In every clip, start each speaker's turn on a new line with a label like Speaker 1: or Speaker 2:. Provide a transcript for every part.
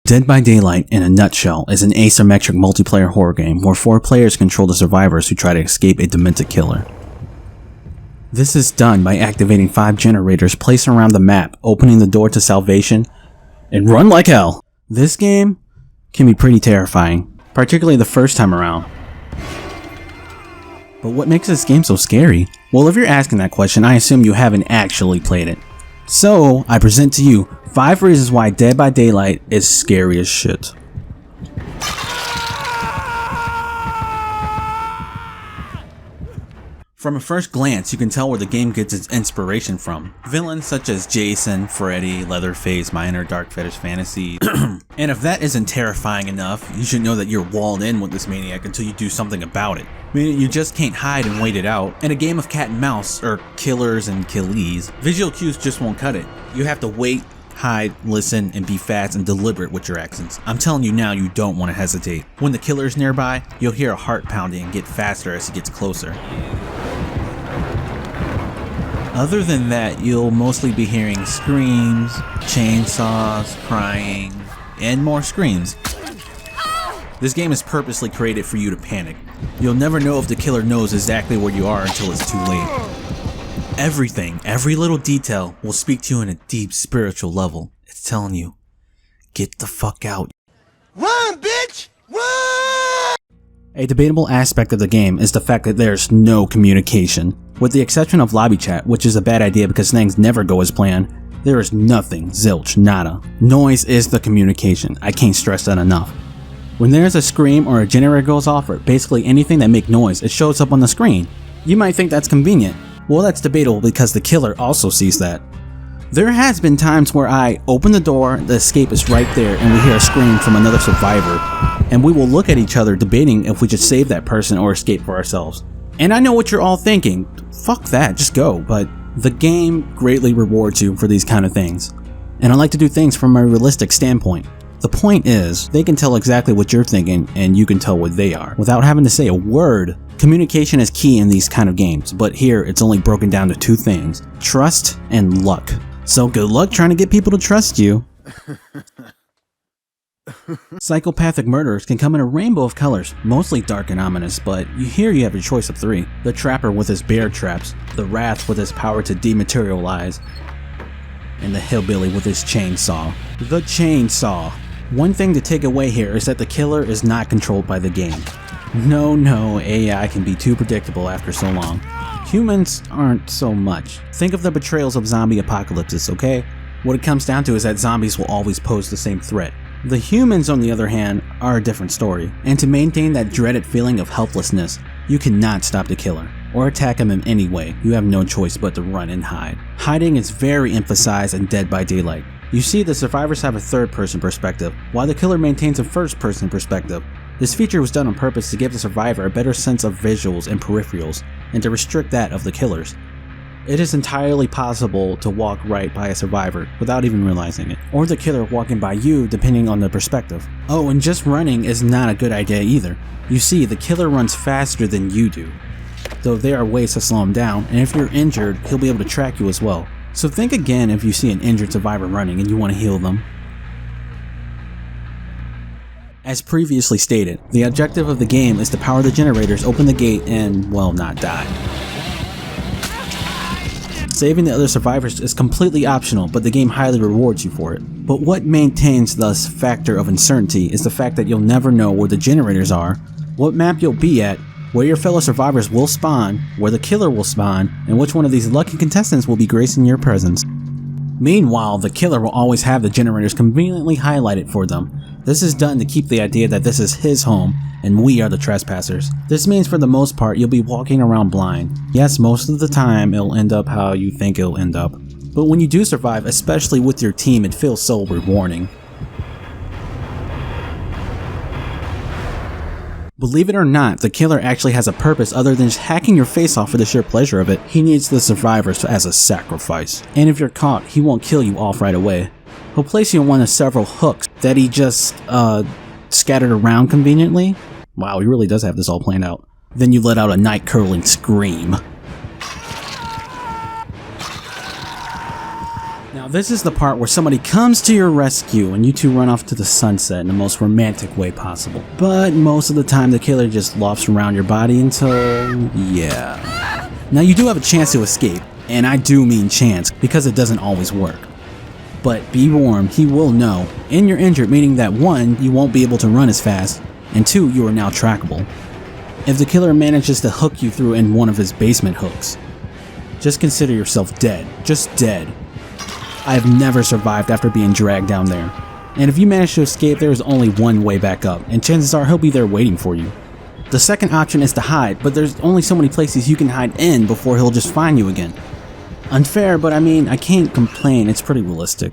Speaker 1: Dead by Daylight, in a nutshell, is an asymmetric multiplayer horror game where 4 players control the survivors who try to escape a demented killer. This is done by activating 5 generators placed around the map, opening the door to salvation, and run like hell! This game can be pretty terrifying, particularly the first time around. But what makes this game so scary? Well, if you're asking that question, I assume you haven't actually played it. So, I present to you 5 reasons why Dead by Daylight is scary as shit. From a first glance, you can tell where the game gets its inspiration from. Villains such as Jason, Freddy, Leatherface, My Inner Dark Fetish Fantasy. And if that isn't terrifying enough, you should know that you're walled in with this maniac until you do something about it. Meaning you just can't hide and wait it out. In a game of cat and mouse, or killers and killies, visual cues just won't cut it. You have to wait, hide, listen, and be fast and deliberate with your actions. I'm telling you now, you don't want to hesitate. When the killer is nearby, you'll hear a heart pounding and get faster as he gets closer. Other than that, you'll mostly be hearing screams, chainsaws, crying, and more screams. This game is purposely created for you to panic. You'll never know if the killer knows exactly where you are until it's too late. Everything, every little detail will speak to you on a deep spiritual level. It's telling you, get the fuck out.
Speaker 2: Run, bitch! Run!
Speaker 1: A debatable aspect of the game is the fact that there's no communication. With the exception of lobby chat, which is a bad idea because things never go as planned, there is nothing, zilch, nada. Noise is the communication. I can't stress that enough. When there's a scream or a generator goes off or basically anything that makes noise, it shows up on the screen. You might think that's convenient. Well, that's debatable because the killer also sees that. There has been times where I open the door, the escape is right there, and we hear a scream from another survivor, and we will look at each other debating if we should save that person or escape for ourselves. And I know what you're all thinking, fuck that, just go, but the game greatly rewards you for these kind of things. And I like to do things from a realistic standpoint. The point is, they can tell exactly what you're thinking and you can tell what they are, without having to say a word. Communication is key in these kind of games, but here it's only broken down to 2 things, trust and luck. So good luck trying to get people to trust you. Psychopathic murderers can come in a rainbow of colors, mostly dark and ominous, but here you have your choice of 3. The Trapper with his bear traps, the Wrath with his power to dematerialize, and the Hillbilly with his chainsaw. The chainsaw. One thing to take away here is that the killer is not controlled by the game. No, AI can be too predictable after so long. Humans aren't so much. Think of the betrayals of zombie apocalypses, okay? What it comes down to is that zombies will always pose the same threat. The humans, on the other hand, are a different story, and to maintain that dreaded feeling of helplessness, you cannot stop the killer, or attack him in any way. You have no choice but to run and hide. Hiding is very emphasized in Dead by Daylight. You see, the survivors have a third-person perspective, while the killer maintains a first-person perspective. This feature was done on purpose to give the survivor a better sense of visuals and peripherals, and to restrict that of the killers. It is entirely possible to walk right by a survivor without even realizing it, or the killer walking by you depending on the perspective. Oh, and just running is not a good idea either. You see, the killer runs faster than you do, though there are ways to slow him down, and if you're injured, he'll be able to track you as well. So think again if you see an injured survivor running and you want to heal them. As previously stated, the objective of the game is to power the generators, open the gate, and, well, not die. Saving the other survivors is completely optional, but the game highly rewards you for it. But what maintains this factor of uncertainty is the fact that you'll never know where the generators are, what map you'll be at, where your fellow survivors will spawn, where the killer will spawn, and which one of these lucky contestants will be gracing your presence. Meanwhile, the killer will always have the generators conveniently highlighted for them. This is done to keep the idea that this is his home, and we are the trespassers. This means for the most part you'll be walking around blind. Yes, most of the time it'll end up how you think it'll end up. But when you do survive, especially with your team, it feels so rewarding. Believe it or not, the killer actually has a purpose other than just hacking your face off for the sheer pleasure of it. He needs the survivors as a sacrifice. And if you're caught, he won't kill you off right away. He'll place you on one of several hooks that he just, scattered around conveniently. Wow, he really does have this all planned out. Then you let out a night-curling scream. Now this is the part where somebody comes to your rescue and you two run off to the sunset in the most romantic way possible. But most of the time the killer just lofts around your body until... yeah. Now you do have a chance to escape, and I do mean chance because it doesn't always work. But be warned, he will know, and you're injured, meaning that 1, you won't be able to run as fast, and 2, you are now trackable. If the killer manages to hook you through in one of his basement hooks, just consider yourself dead. Just dead. I have never survived after being dragged down there. And if you manage to escape, there is only one way back up, and chances are he'll be there waiting for you. The second option is to hide, but there's only so many places you can hide in before he'll just find you again. Unfair, but I mean, I can't complain, it's pretty realistic.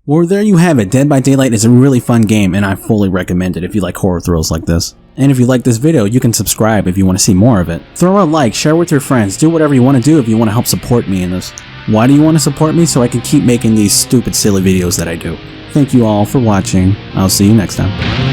Speaker 1: Well, there you have it. Dead by Daylight is a really fun game, and I fully recommend it if you like horror thrills like this. And if you like this video, you can subscribe if you want to see more of it. Throw a like, share with your friends, do whatever you want to do if you want to help support me in this. Why do you want to support me? So I can keep making these stupid, silly videos that I do. Thank you all for watching. I'll see you next time.